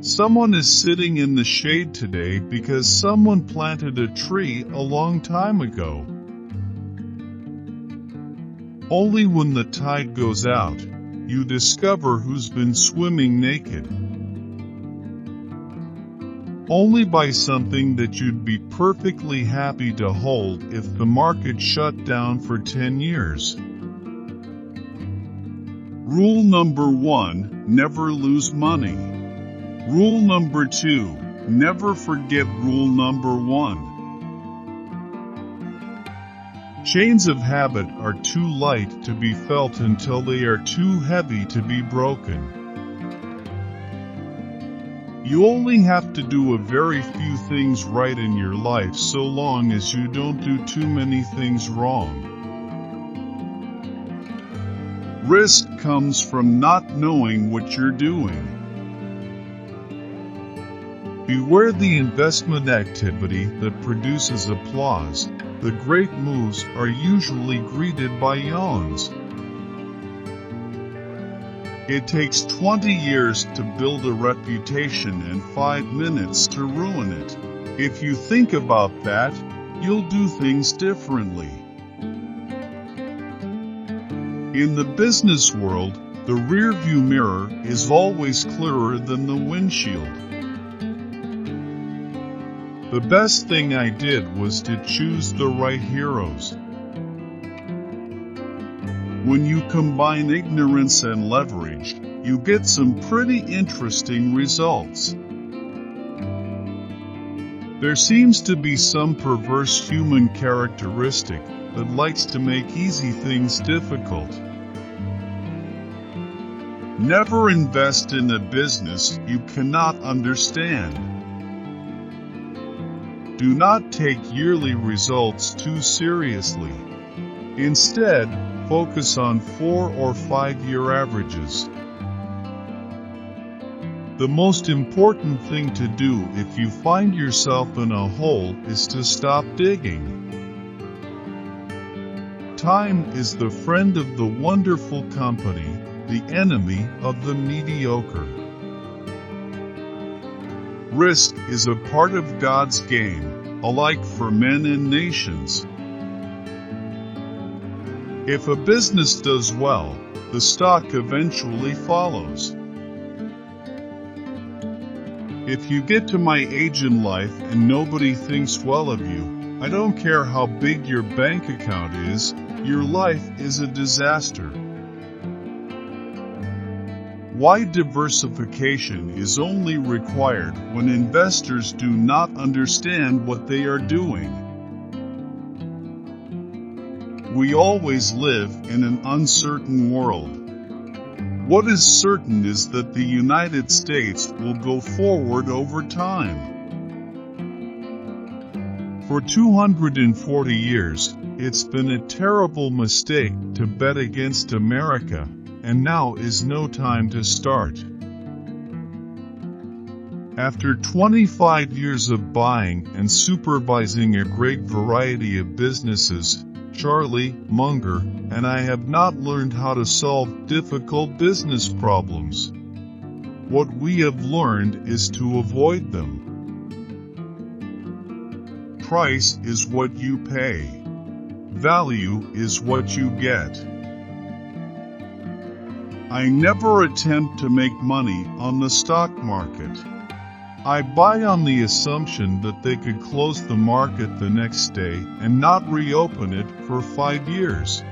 Someone is sitting in the shade today because someone planted a tree a long time ago. Only when the tide goes out, you discover who's been swimming naked. Only buy something that you'd be perfectly happy to hold if the market shut down for 10 years. Rule number 1, never lose money. Rule number 2, never forget rule number 1. Chains of habit are too light to be felt until they are too heavy to be broken. You only have to do a very few things right in your life so long as you don't do too many things wrong. Risk comes from not knowing what you're doing. Beware the investment activity that produces applause. The great moves are usually greeted by yawns. It takes 20 years to build a reputation and 5 minutes to ruin it. If you think about that, you'll do things differently. In the business world, the rearview mirror is always clearer than the windshield. The best thing I did was to choose the right heroes. When you combine ignorance and leverage, you get some pretty interesting results. There seems to be some perverse human characteristic that likes to make easy things difficult. Never invest in a business you cannot understand. Do not take yearly results too seriously. Instead, focus on 4 or 5 year averages. The most important thing to do if you find yourself in a hole is to stop digging. Time is the friend of the wonderful company, the enemy of the mediocre. Risk is a part of God's game, alike for men and nations. If a business does well, the stock eventually follows. If you get to my age in life and nobody thinks well of you, I don't care how big your bank account is, your life is a disaster. Why diversification is only required when investors do not understand what they are doing. We always live in an uncertain world. What is certain is that the United States will go forward over time. For 240 years, it's been a terrible mistake to bet against America, and now is no time to start. After 25 years of buying and supervising a great variety of businesses, Charlie, Munger, and I have not learned how to solve difficult business problems. What we have learned is to avoid them. Price is what you pay. Value is what you get. I never attempt to make money on the stock market. I buy on the assumption that they could close the market the next day and not reopen it for 5 years.